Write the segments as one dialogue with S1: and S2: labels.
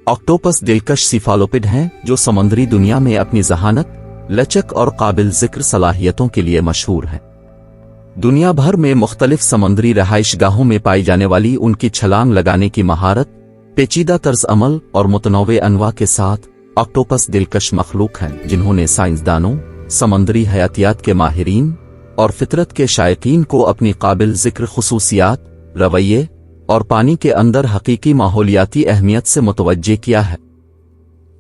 S1: Octopus दिलकश सीफालोपिड हैं जो समुद्री दुनिया में अपनी जहानत, लचक और काबिल जिक्र सलाहियतों के लिए मशहूर हैं। दुनिया भर में मुख्तलिफ समुद्री रहाइशगाहों में पाई जाने वाली उनकी छलांग लगाने की महारत, पेचीदा तर्ज अमल और मुतनव्वे अनवा के साथ ऑक्टोपस दिलकश मखलूक हैं जिन्होंने साइंसदानों, समुद्री हयातियात के माहिरीन और फितरत के शायकीन को अपनी काबिल जिक्र खुसूसियात, रवैये और पानी के अंदर हकीकी माहौलियाती अहमियत से मुतवज्जे किया है।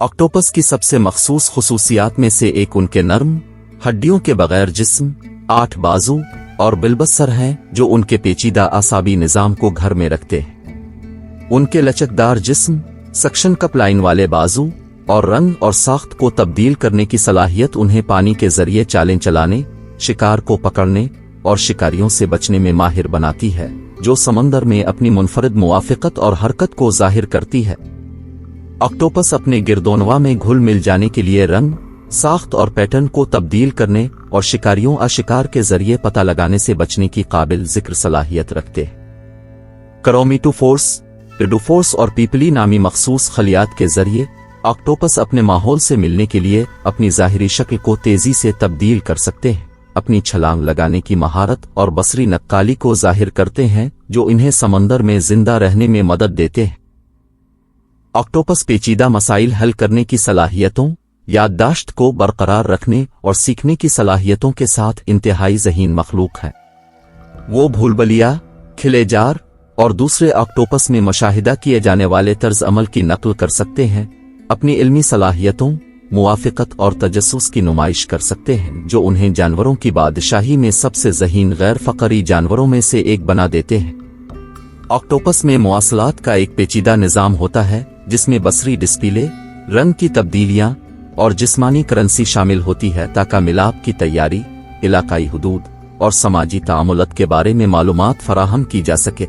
S1: ऑक्टोपस की सबसे मखसूस खुसूसियात में से एक उनके नर्म, हड्डियों के बगैर जिस्म, 8 बाजू और बिलबस्सर हैं जो उनके पेचीदा आसाबी निज़ाम को घर में रखते हैं। उनके लचकदार जिस्म, सक्शन कप लाइन वाले बाजू और रंग और साख्त को तब्दील करने की सलाहियत उन्हें पानी के जरिए चालें चलाने, शिकार को पकड़ने और शिकारियों से बचने में माहिर बनाती है, जो समंदर में अपनी मुनफरिद मुवाफ़िक़त और हरकत को जाहिर करती है। ऑक्टोपस अपने गिरदोनवा में घुल मिल जाने के लिए रंग, साख्त और पैटर्न को तब्दील करने और शिकारियों या शिकार के जरिए पता लगाने से बचने की काबिल जिक्र सलाहियत रखते हैं। क्रोमेटोफोर्स, रिडोफोर्स और पीपली नामी मखसूस खलियात के जरिए ऑक्टोपस अपने माहौल से मिलने के लिए अपनी ज़ाहिरी शक्ल को तेजी से तब्दील कर सकते हैं, अपनी छलांग लगाने की महारत और बसरी नक्काली को जाहिर करते हैं जो इन्हें समंदर में जिंदा रहने में मदद देते हैं। ऑक्टोपस पेचीदा मसाइल हल करने की सलाहियतों, याददाश्त को बरकरार रखने और सीखने की सलाहियतों के साथ इंतहाई ज़हीन मखलूक है। वो भूलभुलैया, खिलेजार और दूसरे ऑक्टोपस में मुशाहिदा किए जाने वाले तर्ज अमल की नकल कर सकते हैं, अपनी इल्मी सलाहियतों, मुवाफ़िक़त और तजस्सुस की नुमाइश कर सकते हैं जो उन्हें जानवरों की बादशाही में सबसे ज़हीन गैर फ़क़री जानवरों में से एक बना देते हैं। ऑक्टोपस में मवासलात का एक पेचीदा निज़ाम होता है जिसमें बसरी डिस्प्ले, रंग की तब्दीलियाँ और जिस्मानी करेंसी शामिल होती है ताकि मिलाप की तैयारी, इलाकाई हुदूद और समाजी तामुलत के बारे में मालूमात फराहम की जा सके।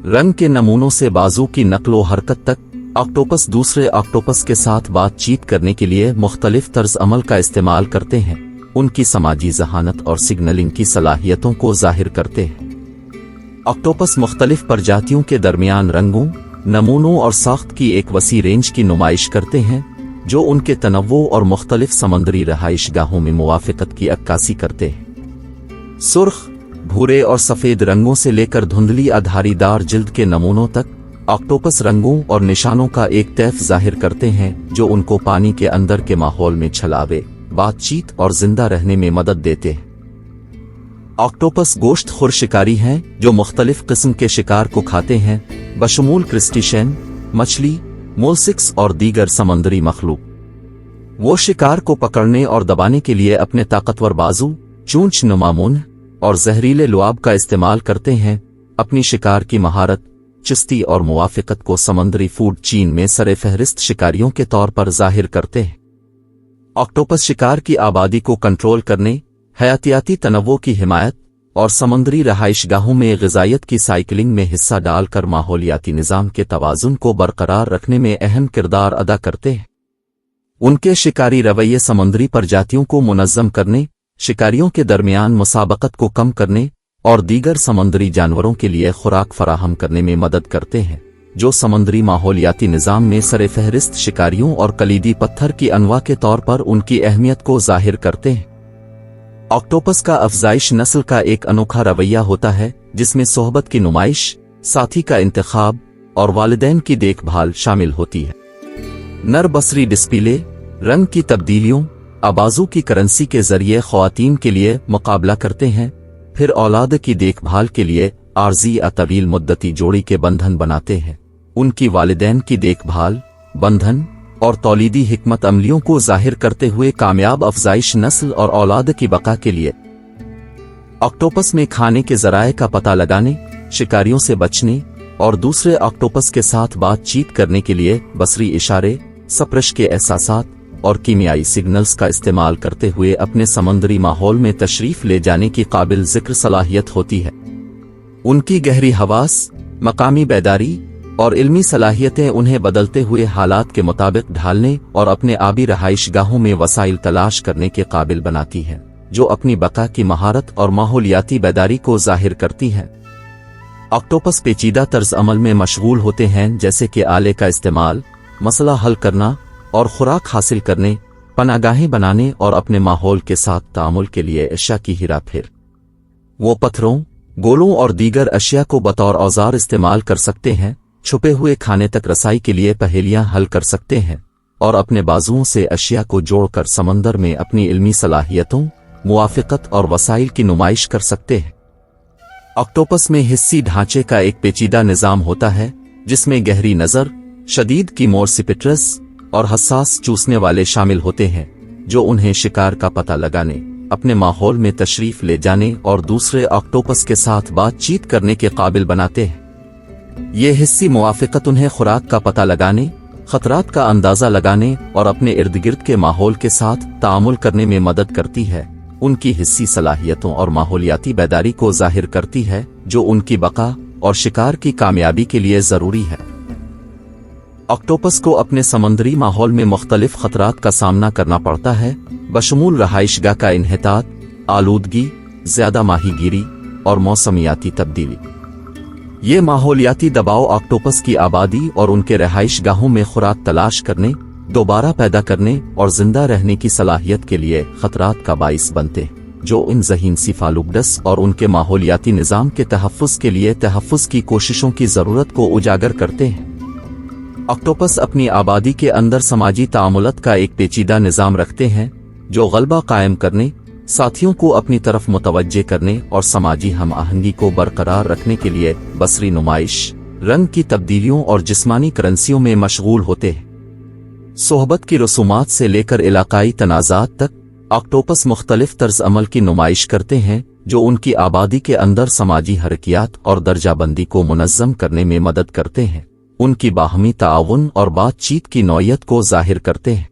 S1: रंग के नमूनों से बाजू की नक्लो हरकत तक ऑक्टोपस दूसरे ऑक्टोपस के साथ बातचीत करने के लिए मुख्तलिफ तर्ज अमल का इस्तेमाल करते हैं, उनकी समाजी जहानत और सिग्नलिंग की सलाहियतों को जाहिर करते हैं। ऑक्टोपस मुख्तलिफ प्रजातियों के दरमियान रंगों, नमूनों और साख्त की एक वसी रेंज की नुमाइश करते हैं जो उनके तनव्वो और मुख्तलिफ समंदरी रहाइशगाहों में मुवाफ़िक़त की अक्कासी करते हैं। सुर्ख, भूरे और सफ़ेद रंगों से लेकर धुंधली अधारीदार जिल्द के नमूनों तक ऑक्टोपस रंगों और निशानों का एक तैफ जाहिर करते हैं जो उनको पानी के अंदर के माहौल में छलावे, बातचीत और जिंदा रहने में मदद देते हैं। ऑक्टोपस गोश्त खुर शिकारी हैं जो मुख्तलिफ किस्म के शिकार को खाते हैं, बशमूल क्रिस्टिशेन, मछली, मोलस्किस और दीगर समंदरी मखलूक। वो शिकार को पकड़ने और दबाने के लिए अपने ताकतवर बाजू, चूंच नुमा मुंह और जहरीले लुआब का इस्तेमाल करते हैं। अपनी शिकार की महारत, चुस्ती और मुवाफ़िक़त को समंदरी फूड चीन में सरे फहरिस्त शिकारियों के तौर पर जाहिर करते हैं। ऑक्टोपस शिकार की आबादी को कंट्रोल करने, हयातियाती तनव्वो की हिमायत और समंदरी रहाइशगाहों में ग़िज़ाइयत की साइकिलिंग में हिस्सा डालकर माहौलियाती निज़ाम के तवाज़ुन को बरकरार रखने में अहम किरदार अदा करते हैं। उनके शिकारी रवैये समंदरी प्रजातियों को मुनज़्ज़म करने, शिकारियों के दरमियान मुसाबकत को कम करने और दीगर समंदरी जानवरों के लिए खुराक फराहम करने में मदद करते हैं, जो समंदरी माहौलियाती निज़ाम में सरे फहरिस्त शिकारियों और कलीदी पत्थर की अनवा के तौर पर उनकी अहमियत को जाहिर करते हैं। ऑक्टोपस का अफजाइश नस्ल का एक अनोखा रवैया होता है जिसमें सोहबत की नुमाइश, साथी का इंतखाब और वालिदैन की देखभाल शामिल होती है। नर बसरी डिस्प्ले, रंग की तब्दीलियों, आबाजू की करेंसी के जरिए ख्वातीन के लिए मुकाबला करते हैं, फिर औलाद की देखभाल के लिए आर्जी या तवील मुद्दती जोड़ी के बंधन बनाते हैं। उनकी वालिदैन की देखभाल, बंधन और तौलीदी हिकमत अमलियों को जाहिर करते हुए कामयाब अफजाइश नस्ल और औलाद की बका के लिए ऑक्टोपस में खाने के ज़राए का पता लगाने, शिकारियों से बचने और दूसरे ऑक्टोपस के साथ बातचीत करने के लिए बसरी इशारे, सप्रश के एहसासात और कीमियाई सिग्नल्स का इस्तेमाल करते हुए अपने समंदरी माहौल में तशरीफ ले जाने की काबिल जिक्र सलाहियत होती है। उनकी गहरी हवास, मकामी बेदारी और इल्मी सलाहियतें उन्हें बदलते हुए हालात के मुताबिक ढालने और अपने आबी रहाइशगाहों में वसाइल तलाश करने के काबिल बनाती हैं, जो अपनी बका की महारत और माहौलियाती बेदारी को जाहिर करती हैं। ऑक्टोपस पेचीदा तर्ज अमल में मशगूल होते हैं जैसे कि आले का इस्तेमाल, मसला हल करना और खुराक हासिल करने, पनागाहें बनाने और अपने माहौल के साथ तामुल के लिए अशिया की हेरा फेर। वो पत्थरों, गोलों और दीगर अशिया को बतौर औजार इस्तेमाल कर सकते हैं, छुपे हुए खाने तक रसाई के लिए पहेलियां हल कर सकते हैं और अपने बाजुओं से अशिया को जोड़कर समंदर में अपनी इल्मी सलाहियतों, मुआफ़िक़त और वसाइल की नुमाइश कर सकते हैं। ऑक्टोपस में हिस्सी ढांचे का एक पेचीदा निज़ाम होता है जिसमें गहरी नज़र, शदीद की मोरसिपिट्रस और हसास चूसने वाले शामिल होते हैं, जो उन्हें शिकार का पता लगाने, अपने माहौल में तशरीफ ले जाने और दूसरे ऑक्टोपस के साथ बातचीत करने के काबिल बनाते हैं। ये हिस्सी मुआफ़िक़त उन्हें खुराक का पता लगाने, खतरात का अंदाज़ा लगाने और अपने इर्द गिर्द के माहौल के साथ तामुल करने में मदद करती है। उनकी हिस्सी सलाहियतों और माहौलियाती बेदारी को ज़ाहिर करती है जो उनकी बका और शिकार की कामयाबी के लिए ज़रूरी है। ऑक्टोपस को अपने समंदरी माहौल में मुख्तलिफ खतरात का सामना करना पड़ता है, बशमूल रहाइशगाह का इन्हितात, आलूदगी, ज़्यादा माहीगीरी और मौसमियाती तब्दीली। ये माहौलियाती दबाव ऑक्टोपस की आबादी और उनके रहाइशगाहों में खुराक तलाश करने, दोबारा पैदा करने और जिंदा रहने की सलाहियत के लिए खतरात का बाइस बनते हैं, जो इन ज़हीन सिफालुगडस और उनके माहौलियाती निज़ाम के तहफ़्फ़ुज़ के लिए तहफ़्फ़ुज़ की कोशिशों की ज़रूरत को उजागर करते हैं। ऑक्टोपस अपनी आबादी के अंदर समाजी तामुलत का एक पेचीदा निज़ाम रखते हैं जो गलबा कायम करने, साथियों को अपनी तरफ मुतवज्जे करने और समाजी हम आहंगी को बरकरार रखने के लिए बसरी नुमाइश, रंग की तब्दीलियों और जिस्मानी करेंसियों में मशगूल होते हैं। सोहबत की रसूमात से लेकर इलाकाई तनाज़ात तक ऑक्टोपस मुख्तलिफ तर्ज अमल की नुमाइश करते हैं जो उनकी आबादी के अंदर समाजी हरकियात और दर्जाबंदी को मुनज़्ज़म करने में मदद करते हैं, उनकी बाहमी ताउन और बातचीत की नौयत को ज़ाहिर करते हैं।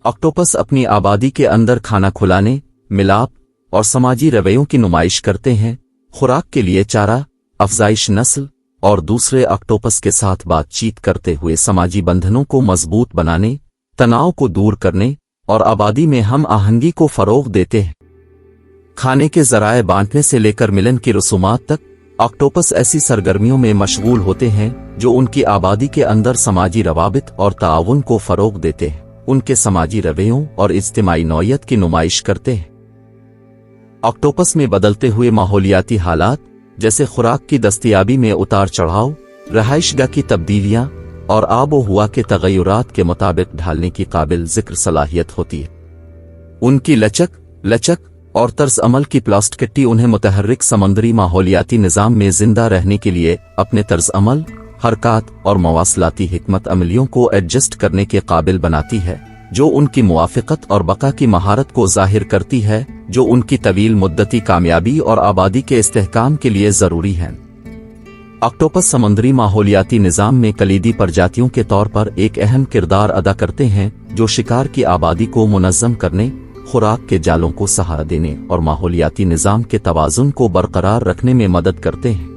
S1: ऑक्टोपस अपनी आबादी के अंदर खाना खुलाने, मिलाप और समाजी रवैयों की नुमाइश करते हैं, खुराक के लिए चारा, अफजाइश नस्ल और दूसरे ऑक्टोपस के साथ बातचीत करते हुए समाजी बंधनों को मजबूत बनाने, तनाव को दूर करने और आबादी में हम आहंगी को फ़रोग़ देते हैं। खाने के ज़राए बांटने से लेकर मिलन की रसूमात तक ऑक्टोपस ऐसी सरगर्मियों में मशगूल होते हैं जो उनकी आबादी के अंदर समाजी रवाबित और ताउन को फ़रोग़ देते हैं, उनके समाजी रवैयों और इज्तिमाई नौयत की नुमाइश करते हैं। ऑक्टोपस में बदलते हुए माहौलियाती हालात जैसे खुराक की दस्तयाबी में उतार चढ़ाव, रहाइशगाह की तब्दीलियां और आबो हुआ के तगय्युरात के मुताबिक ढालने की काबिल ज़िक्र सलाहियत होती है। उनकी लचक और तर्ज अमल की प्लास्टिकटी उन्हें मुतहर्रिक समंदरी माहौलियाती निज़ाम में जिंदा रहने के लिए अपने तर्ज अमल, हरकत और मवासलाती हिकमत अमलियों को एडजस्ट करने के काबिल बनाती है, जो उनकी मुआफ़िक़त और बका की महारत को ज़ाहिर करती है, जो उनकी तवील मुद्दती कामयाबी और आबादी के इस्तेहकाम के लिए ज़रूरी है। ऑक्टोपस समंदरी माहौलियाती निज़ाम में कलीदी प्रजातियों के तौर पर एक अहम किरदार अदा करते हैं, जो शिकार की आबादी को मुनज़्ज़म करने, खुराक के जालों को सहारा देने और माहौलियाती निज़ाम के तवाज़ुन को बरकरार रखने में मदद करते हैं।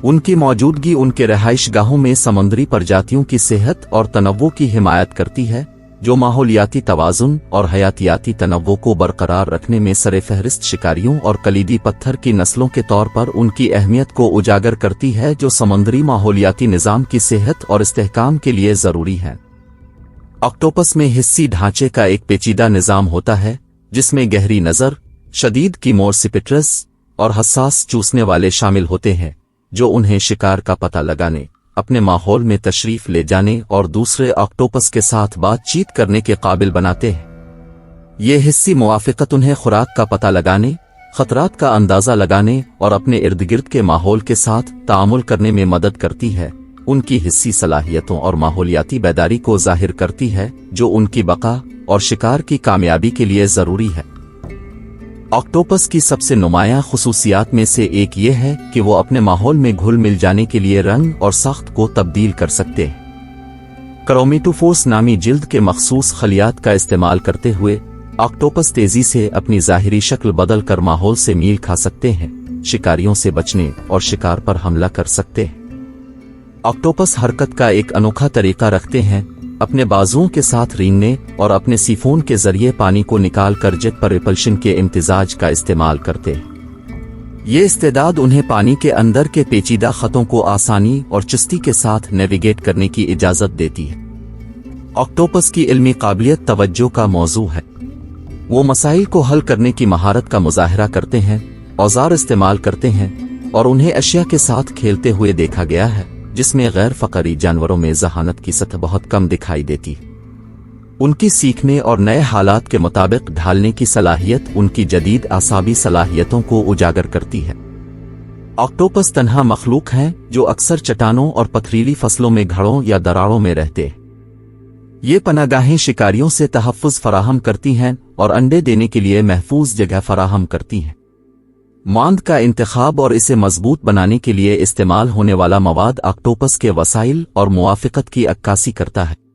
S1: उनकी मौजूदगी उनके रहाइशगाहों में समंदरी प्रजातियों की सेहत और तनव्वु की हिमायत करती है, जो माहौलियाती तवाज़ुन और हयातियाती तनव्वु को बरकरार रखने में सरे-फ़हरिस्त शिकारियों और कलीदी पत्थर की नस्लों के तौर पर उनकी अहमियत को उजागर करती है, जो समंदरी माहौलियाती निज़ाम की सेहत और इस्तेहकाम के लिए ज़रूरी है। ऑक्टोपस में हिस्सी ढांचे का एक पेचीदा निज़ाम होता है जिसमें गहरी नज़र, शदीद की मोरसिपिट्रस और हसास चूसने वाले शामिल होते हैं, जो उन्हें शिकार का पता लगाने, अपने माहौल में तशरीफ ले जाने और दूसरे ऑक्टोपस के साथ बातचीत करने के काबिल बनाते हैं। ये हिस्सी मुआफ़िक़त उन्हें खुराक का पता लगाने, खतरात का अंदाज़ा लगाने और अपने इर्द गिर्द के माहौल के साथ तामुल करने में मदद करती है, उनकी हिस्सी सलाहियतों और माहौलियाती बेदारी को ज़ाहिर करती है, जो उनकी बका और शिकार की कामयाबी के लिए ज़रूरी है। ऑक्टोपस की सबसे नुमायां खुसूसियात में से एक ये है कि वो अपने माहौल में घुल मिल जाने के लिए रंग और साख्त को तब्दील कर सकते हैं। क्रोमेटोफोर्स नामी जिल्द के मखसूस खलियात का इस्तेमाल करते हुए ऑक्टोपस तेजी से अपनी ज़ाहिरी शक्ल बदल कर माहौल से मील खा सकते हैं, शिकारियों से बचने और शिकार पर हमला कर सकते हैं। ऑक्टोपस हरकत का एक अनोखा तरीका रखते हैं, अपने बाजुओं के साथ रींगने और अपने सीफोन के जरिए पानी को निकाल कर जेट पर रिपल्शन के इम्तिजाज का इस्तेमाल करते हैं। یہ استعداد انہیں پانی کے اندر کے پیچیدہ خطوں کو آسانی اور چستی کے ساتھ نیویگیٹ کرنے کی اجازت دیتی ہے۔ آکٹوپس کی علمی قابلیت توجہ کا موضوع ہے۔ وہ مسائل کو حل کرنے کی مہارت کا مظاہرہ کرتے ہیں، اوزار استعمال کرتے ہیں اور انہیں اشیاء کے ساتھ کھیلتے ہوئے دیکھا گیا ہے، جس میں غیر فقری جانوروں میں ذہانت کی سطح بہت کم دکھائی دیتی ہے۔ ان کی سیکھنے اور نئے حالات کے مطابق ڈھالنے کی صلاحیت ان کی جدید اعصابی صلاحیتوں کو اجاگر کرتی ہے۔ آکٹوپس تنہا مخلوق ہیں جو اکثر چٹانوں اور پتھریلی فصلوں میں گھڑوں یا دراڑوں میں رہتے ہیں۔ یہ پناہ گاہیں شکاریوں سے تحفظ فراہم کرتی ہیں اور انڈے دینے کے لیے محفوظ جگہ فراہم کرتی ہیں۔ ماند کا انتخاب اور اسے مضبوط بنانے کے لیے استعمال ہونے والا مواد آکٹوپس کے وسائل اور موافقت کی عکاسی کرتا ہے۔